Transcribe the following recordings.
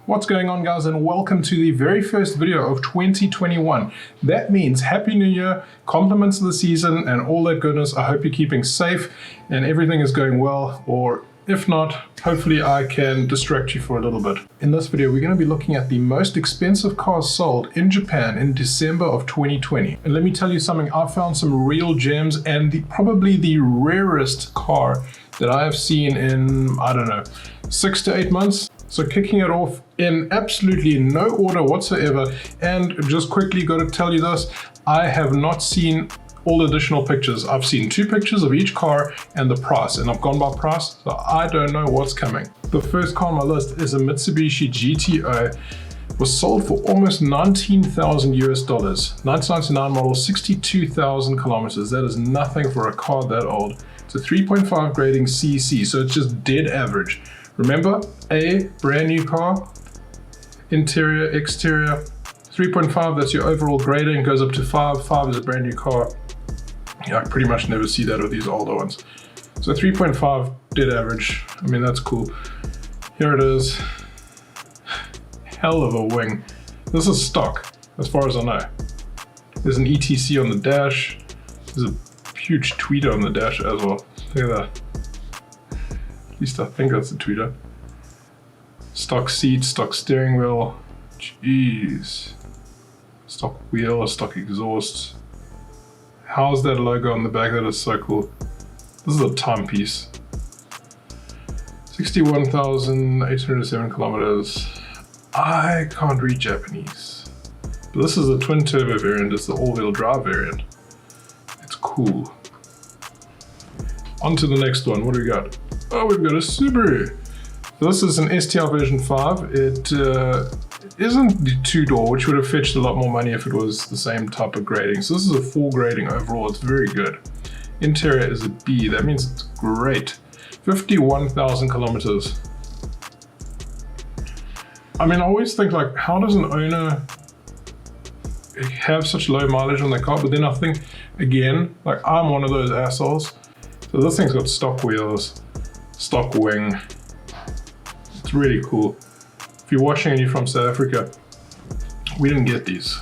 What's going on, guys, and welcome to the very first video of 2021. That means Happy New Year, compliments of the season, and all that goodness. I hope you're keeping safe and everything is going well, or if not, hopefully I can distract you for a little bit. In this video, we're going to be looking at the most expensive cars sold in Japan in December of 2020. And let me tell you something, I found some real gems and probably the rarest car that I have seen in, I don't know, 6 to 8 months. So kicking it off in absolutely no order whatsoever, and just quickly got to tell you this, I have not seen all additional pictures. I've seen 2 pictures of each car and the price, and I've gone by price, so I don't know what's coming. The first car on my list is a Mitsubishi GTI. Was sold for almost $19,000 US. 1999 model, 62,000 kilometers. That is nothing for a car that old. It's a 3.5 grading CC, so it's just dead average. Remember, A, brand new car, interior, exterior, 3.5, that's your overall grading, goes up to 5. 5 is a brand new car. Yeah, I pretty much never see that with these older ones. So 3.5, dead average. I mean, that's cool. Here it is. Hell of a wing. This is stock, as far as I know. There's an ETC on the dash. There's a huge tweeter on the dash as well. Look at that. At least I think that's a tweeter. Stock seat, stock steering wheel. Jeez. Stock wheel, stock exhaust. How's that logo on the back? That is so cool. This is a timepiece. 61,807 kilometers. I can't read Japanese. But this is a twin turbo variant. It's the all-wheel drive variant. It's cool. On to the next one. What do we got? Oh, we've got a Subaru. This is an STR version 5. It isn't the 2-door, which would have fetched a lot more money if it was the same type of grading. So this is a 4 grading overall. It's very good. Interior is a B. That means it's great. 51,000 kilometers. I mean, I always think, like, how does an owner have such low mileage on their car? But then I think, again, like, I'm one of those assholes. So this thing's got stock wheels, stock wing. It's really cool. If you're watching and you're from South Africa, we didn't get these.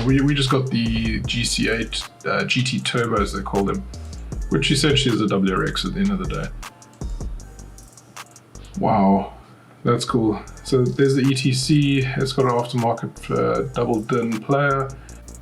We just got the GC8 GT turbos, they call them, which essentially is a WRX at the end of the day. Wow, that's cool. So there's the ETC. It's got an aftermarket double din player.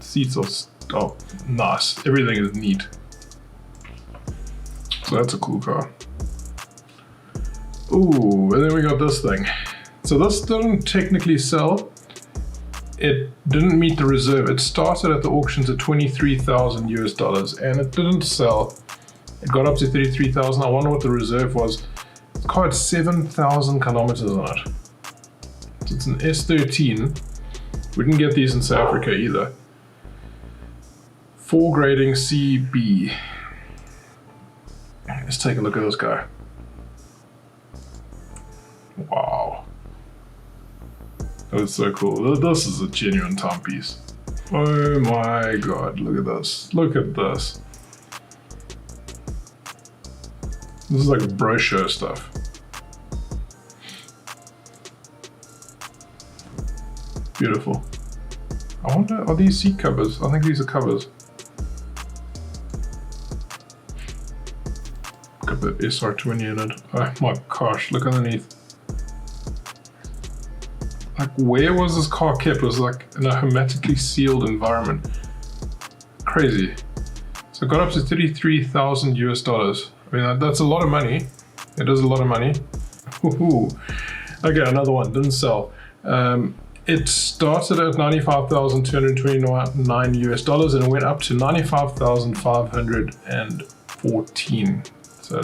Seats are nice. Everything is neat. So that's a cool car. Ooh, and then we got this thing. So this didn't technically sell. It didn't meet the reserve. It started at the auctions at 23,000 US, and it didn't sell. It got up to 33,000. I wonder what the reserve was. The car had 7,000 kilometers on it. So it's an S13. We didn't get these in South Africa either. 4 grading CB. Let's take a look at this guy. Wow. That's so cool. This is a genuine timepiece. Oh my god, look at this. Look at this. This is like brochure stuff. Beautiful. I wonder, are these seat covers? I think these are covers. Got the SR20 in it. Oh my gosh, look underneath. Like, where was this car kept? It was like in a hermetically sealed environment. Crazy. So it got up to 33,000 US. I mean, that's a lot of money. It is a lot of money. Woohoo. Okay, another one, didn't sell. It started at 95,229 US dollars and it went up to 95,514. So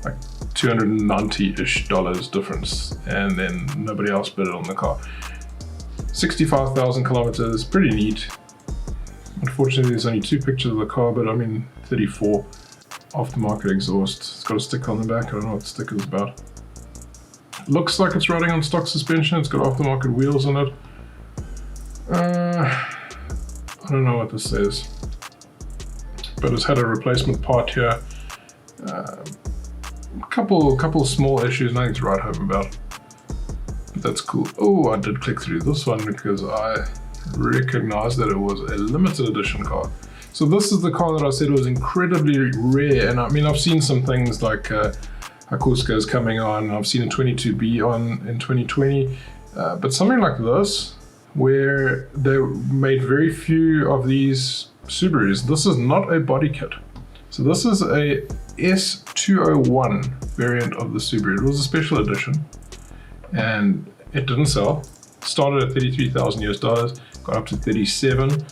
like $290-ish difference, and then nobody else bid it on the car. 65,000 kilometers, pretty neat. Unfortunately, there's only 2 pictures of the car, but I mean 34. Aftermarket exhaust. It's got a sticker on the back. I don't know what the sticker is about. Looks like it's riding on stock suspension. It's got aftermarket wheels on it. I don't know what this says, but it's had a replacement part here. Couple small issues, nothing to write home about. that's cool. Oh, I did click through this one because I recognized that it was a limited edition car. So this is the car that I said was incredibly rare, and I mean, I've seen some things like Hakuska is coming on, I've seen a 22B on in 2020, but something like this, where they made very few of these Subarus. This is not a body kit. So this is a S201 variant of the Subaru. It was a special edition, and it didn't sell. Started at $33,000 US, got up to 37.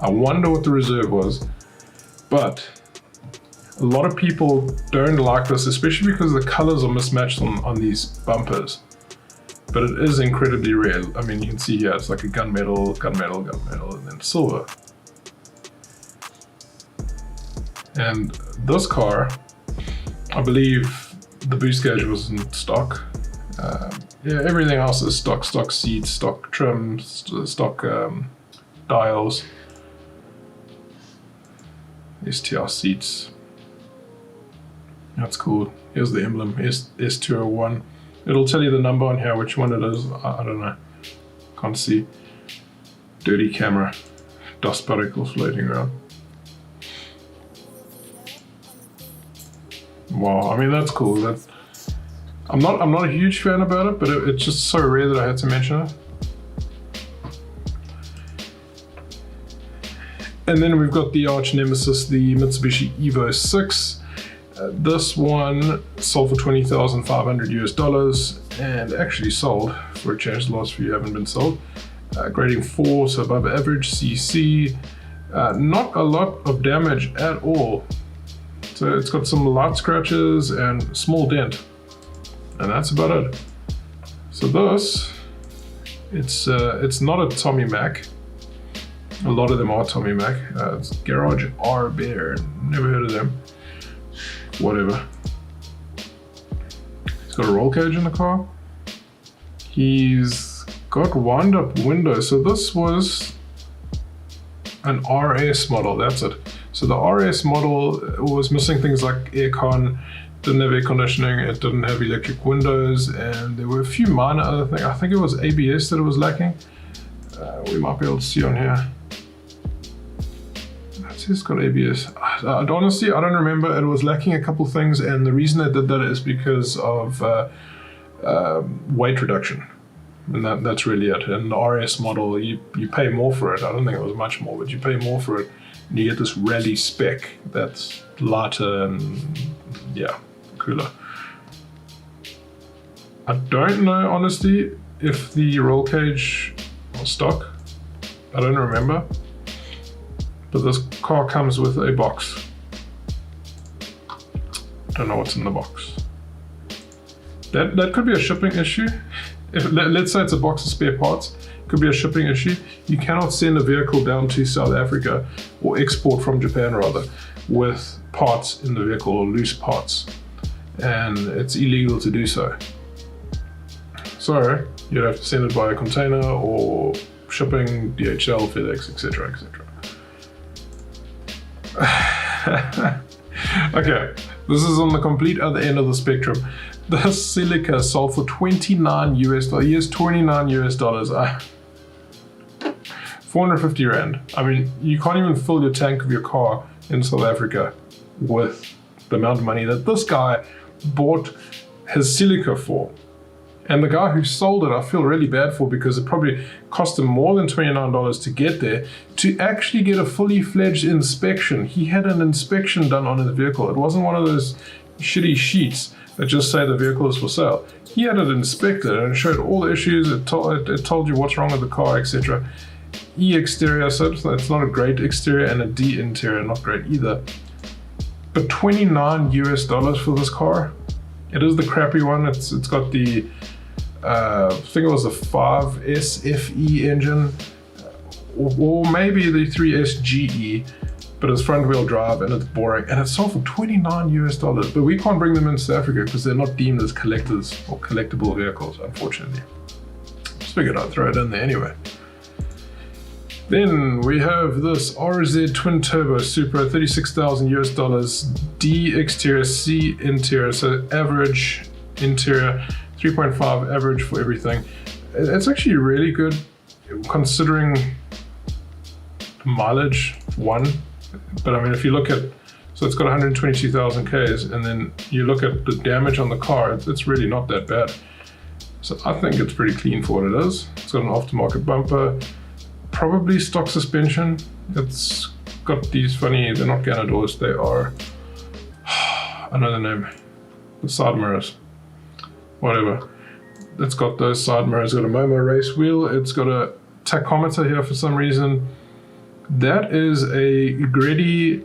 I wonder what the reserve was, but a lot of people don't like this, especially because the colors are mismatched on these bumpers. But it is incredibly rare. I mean, you can see here, it's like a gunmetal, gunmetal, gunmetal, and then silver. And this car, I believe the boost gauge was in stock. Yeah, everything else is stock seats, stock trim, stock dials, STR seats. That's cool. Here's the emblem, S201. It'll tell you the number on here, which one it is. I don't know. Can't see. Dirty camera. Dust particles floating around. Wow, I mean, that's cool. I'm not a huge fan about it, but it's just so rare that I had to mention it. And then we've got the arch nemesis, the Mitsubishi Evo 6. This one sold for $20,500 US, and actually sold for a change. The last few haven't been sold. Grading 4, so above average CC. Not a lot of damage at all. So it's got some light scratches and small dent, and that's about it. So this, it's not a Tommy Mac. A lot of them are Tommy Mac. It's Garage R Bear. Never heard of them. Whatever. He's got a roll cage in the car. He's got wind up windows. So this was an RS model, that's it. So the RS model was missing things like aircon, didn't have air conditioning, it didn't have electric windows, and there were a few minor other things. I think it was ABS that it was lacking. We might be able to see on here. It's got ABS. Honestly, I don't remember. It was lacking a couple things, and the reason they did that is because of weight reduction. And that's really it. In the RS model, you pay more for it. I don't think it was much more, but you pay more for it. And you get this rally spec that's lighter and, yeah, cooler. I don't know, honestly, if the roll cage was stock. I don't remember. But this car comes with a box. Don't know what's in the box. That could be a shipping issue. Let's say it's a box of spare parts. Could be a shipping issue. You cannot send a vehicle down to South Africa, or export from Japan rather, with parts in the vehicle or loose parts. And it's illegal to do so. So you'd have to send it by a container or shipping, DHL, FedEx, etc., etc. Okay, this is on the complete other end of the spectrum. The silica sold for $29 US. Yes, $29 US. 450 Rand. I mean, you can't even fill your tank of your car in South Africa with the amount of money that this guy bought his silica for. And the guy who sold it, I feel really bad for, because it probably cost him more than $29 to get there. To actually get a fully fledged inspection, he had an inspection done on his vehicle. It wasn't one of those shitty sheets that just say the vehicle is for sale. He had it inspected and it showed all the issues. It told you what's wrong with the car, etc. E exterior, so it's not a great exterior, and a D interior, not great either. But $29 US for this car. It is the crappy one. It's got the I think it was the 5SFE engine, or maybe the 3SGE, but it's front wheel drive and it's boring, and it's sold for $29 US. But we can't bring them in South Africa because they're not deemed as collectors or collectible vehicles, unfortunately. Just figured I'd throw it in there anyway. Then we have this RZ twin turbo Supra, $36,000 US, D exterior, C interior, so average interior, 3.5 average for everything. It's actually really good considering mileage, one. But I mean, if you look at, so it's got 122,000 Ks, and then you look at the damage on the car, it's really not that bad. So I think it's pretty clean for what it is. It's got an aftermarket bumper, probably stock suspension. It's got these funny, they're not Ghana doors, they are, I know the name, the side mirrors, whatever. It's got those side mirrors, it's got a Momo race wheel, it's got a tachometer here for some reason. That is a Gredi,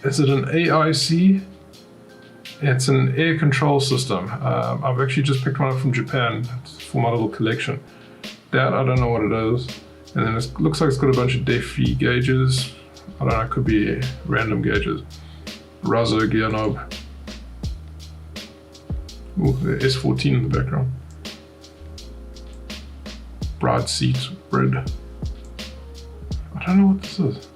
is it an AIC? It's an air control system. I've actually just picked one up from Japan for my little collection. That, I don't know what it is. And then it looks like it's got a bunch of DEFI gauges. I don't know, it could be random gauges. Razzo gear knob. Ooh, the S14 in the background. Bride seat, bread. I don't know what this is.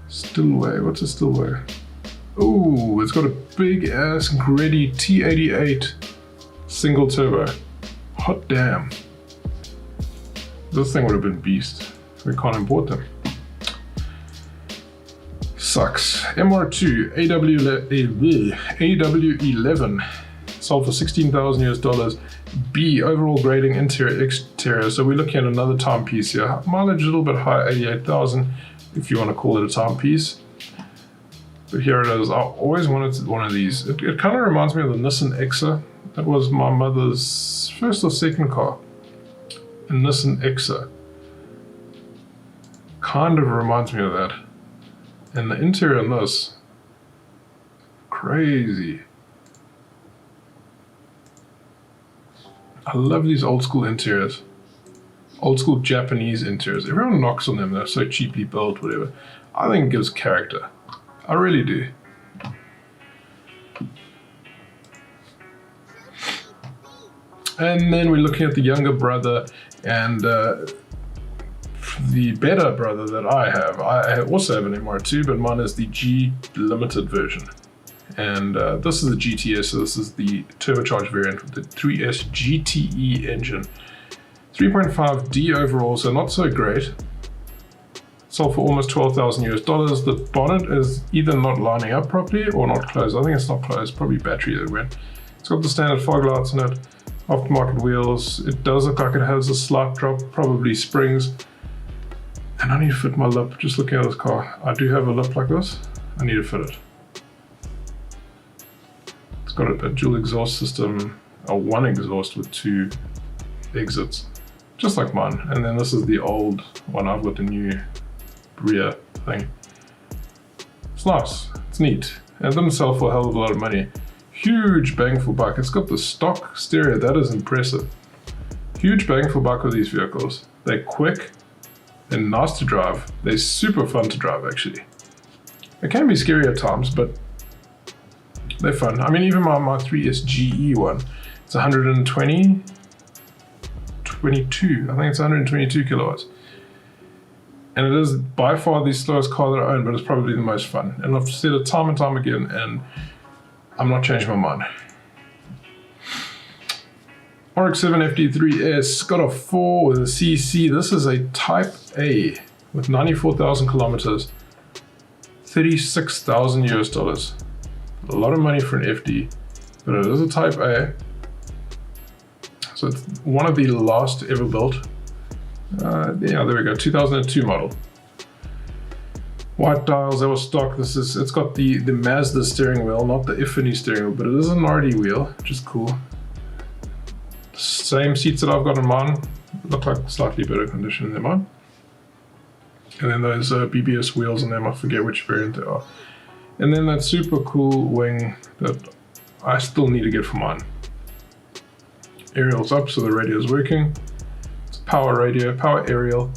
Stillway, what's a stillway? Oh, it's got a big ass Gredi T88 single turbo. Hot damn. This thing would have been beast. We can't import them. Sucks. MR2 AW11 sold for $16,000 US. B, overall grading, interior, exterior. So we're looking at another timepiece here. Mileage a little bit high, 88,000, if you want to call it a timepiece. But here it is. I always wanted one of these. It kind of reminds me of the Nissan Exa. That was my mother's first or second car. A Nissan Exa. Kind of reminds me of that. And the interior on this, crazy. I love these old school interiors. Old school Japanese interiors. Everyone knocks on them, they're so cheaply built, whatever. I think it gives character. I really do. And then we're looking at the younger brother and the better brother that I have. I also have an MR2, but mine is the G Limited version. And this is the GTS, so this is the turbocharged variant with the 3S GTE engine. 3.5D overall, so not so great. Sold for almost $12,000 US. The bonnet is either not lining up properly or not closed. I think it's not closed, probably battery that went. It's got the standard fog lights in it, aftermarket wheels. It does look like it has a slight drop, probably springs. And I need to fit my lip, just looking at this car. I do have a lip like this, I need to fit it. It's got a dual exhaust system, a one exhaust with two exits, just like mine. And then this is the old one. I've got the new rear thing. It's nice, it's neat. And it didn't sell for a hell of a lot of money. Huge bang for buck. It's got the stock stereo, that is impressive. Huge bang for buck with these vehicles. They're quick, they're nice to drive, they're super fun to drive actually. They can be scary at times, but they're fun. I mean, even my 3S GE one, it's 122, I think it's 122 kilowatts. And it is by far the slowest car that I own, but it's probably the most fun. And I've said it time and time again, and I'm not changing my mind. RX-7 FD3S, got a 4 with a CC. This is a Type A with 94,000 kilometers, $36,000 US. A lot of money for an FD, but it is a Type A. So it's one of the last ever built. Yeah, there we go, 2002 model. White dials, that was stock. It's got the Mazda steering wheel, not the Ifany steering wheel, but it is an RD wheel, which is cool. Same seats that I've got in mine, look like slightly better condition than mine. And then those BBS wheels on them, I forget which variant they are. And then that super cool wing that I still need to get for mine. Aerial's up, so the radio is working. It's power radio, power aerial.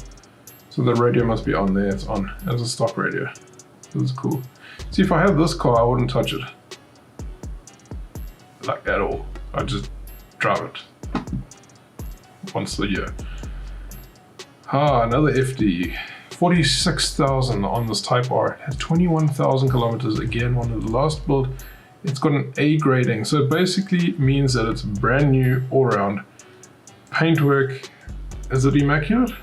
So the radio must be on there, it's on as a stock radio. This is cool. See, if I had this car, I wouldn't touch it. Like at all. I'd just drive it once a year. Another FD. 46,000 on this Type R. It had 21,000 kilometers. Again, one of the last built It's got an A grading, so it basically means that it's brand new all around. Paintwork, is it immaculate?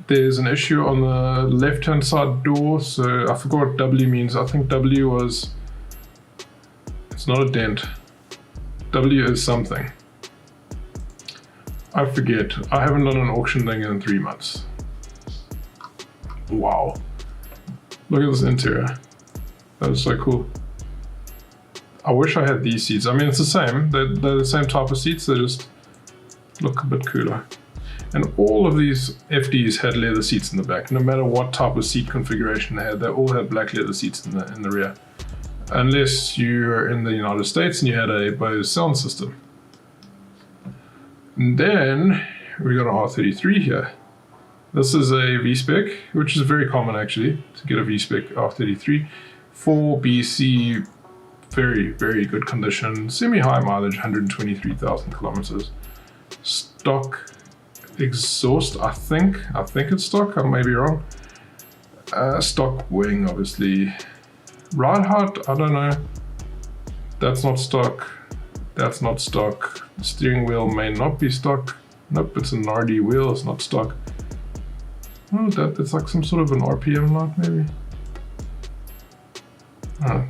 There's an issue on the left-hand side door, so I forgot what W means. I think W was, it's not a dent. W is something. I forget. I haven't done an auction thing in 3 months. Wow. Look at this interior. That is so cool. I wish I had these seats. I mean, it's the same. They're the same type of seats. They just look a bit cooler. And all of these FDs had leather seats in the back. No matter what type of seat configuration they had, they all had black leather seats in the rear. Unless you're in the United States and you had a Bose sound system. And then we got an R33 here. This is a V-Spec, which is very common actually, to get a V-Spec R33. 4BC, very, very good condition. Semi-high mileage, 123,000 kilometers. Stock exhaust, I think it's stock, I may be wrong. Stock wing, obviously. Ride height, I don't know. That's not stock. That's not stock. The steering wheel may not be stock. Nope, it's an RD wheel, it's not stock. Oh, that's like some sort of an RPM light, maybe.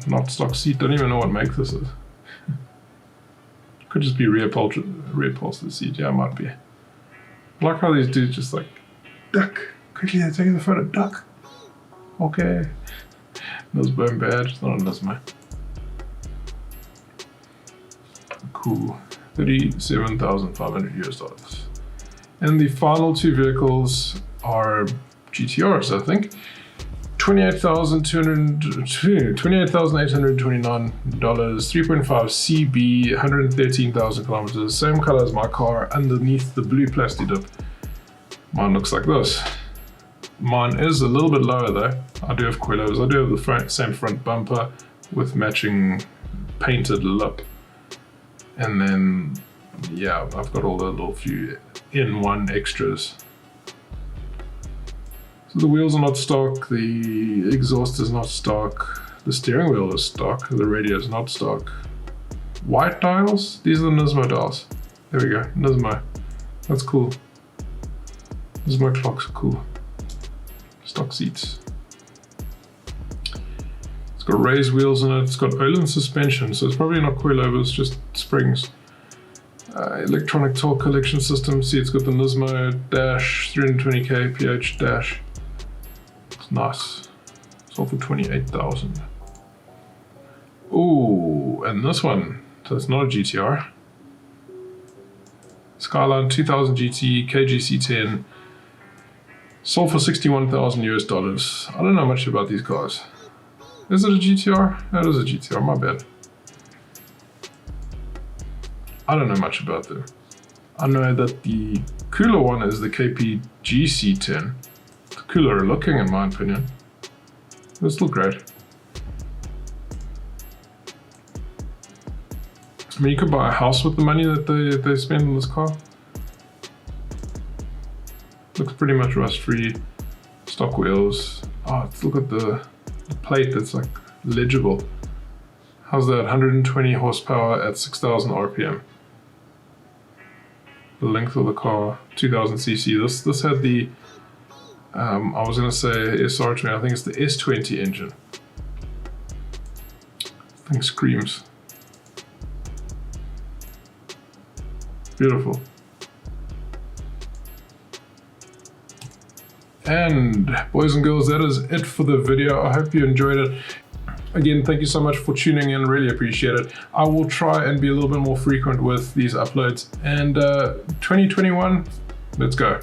Not stock seat, don't even know what make this is. Could just be rear upholstered seat, yeah, it might be. I like how these dudes just like, duck. Quickly, they're taking the photo, duck. Okay. Nismo badge, it's not a Nismo. Cool. $37,500 US. And the final two vehicles are GTRs, I think. $28,829, 3.5 CB, 113,000 kilometers. Same color as my car underneath the blue plastic dip. Mine looks like this. Mine is a little bit lower though. I do have coilovers. I do have the same front bumper with matching painted lip. And then, yeah, I've got all the little few in-one extras. So the wheels are not stock, the exhaust is not stock, the steering wheel is stock, the radio is not stock. White dials? These are the Nismo dials. There we go, Nismo. That's cool. Nismo clocks are cool. Stock seats. It's got raised wheels in it, it's got Öhlins suspension, so it's probably not coilovers, just springs. Electronic torque collection system, see it's got the Nismo dash, 320 kph dash. It's nice. It's all for 28,000. Ooh, and this one, so it's not a GTR. Skyline 2000 GT, KGC10. Sold for $61,000 US. I don't know much about these cars. Is it a GTR? That is a GTR, my bad. I don't know much about them. I know that the cooler one is the KPGC10. It's cooler looking in my opinion. It's still great. I mean, you could buy a house with the money that they spend on this car. Looks pretty much rust-free. Stock wheels. Oh, look at the plate that's like legible. How's that? 120 horsepower at 6,000 RPM. The length of the car, 2000 cc. This had the, I was gonna say SR20, I think it's the S20 engine. Thing screams. Beautiful. And boys and girls, that is it for the video. I hope you enjoyed it. Again, thank you so much for tuning in, really appreciate it. I will try and be a little bit more frequent with these uploads. And 2021, let's go.